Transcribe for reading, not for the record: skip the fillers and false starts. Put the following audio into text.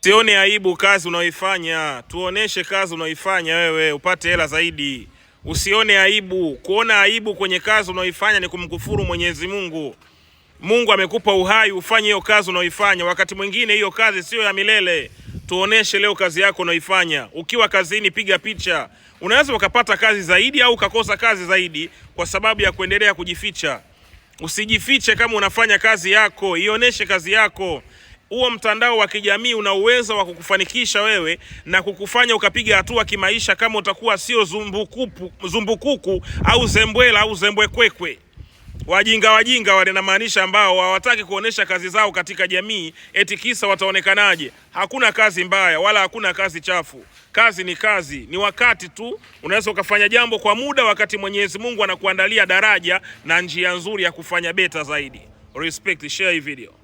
Usione aibu kazi unaoifanya, tuoneshe kazi unaoifanya wewe upate hela zaidi. Usione aibu, kuona aibu kwenye kazi unaoifanya ni kumkufuru Mwenyezi Mungu. Mungu amekupa uhai ufanye hiyo kazi unaoifanya. Wakati mwingine hiyo kazi sio ya milele. Tuoneshe leo kazi yako unaoifanya. Ukiwa kazini piga picha. Unaweza ukapata kazi zaidi au ukakosa kazi zaidi kwa sababu ya kuendelea kujificha. Usijifiche kama unafanya kazi yako, ioneshe kazi yako. Huo mtandao wa kijamii una uwezo wa kukufanikisha wewe na kukufanya ukapiga hatua kimaisha kama utakuwa sio zumbukuku au zembwela au zembwekwekwe. Wajinga wale namaanisha ambao hawataki kuonesha kazi zao katika jamii eti kisa wataonekanaje. Hakuna kazi mbaya wala hakuna kazi chafu. Kazi ni kazi, ni wakati tu unaweza ukafanya jambo kwa muda wakati Mwenyezi Mungu anakuandalia daraja na njia nzuri ya kufanya beta zaidi. Respect, share hii video.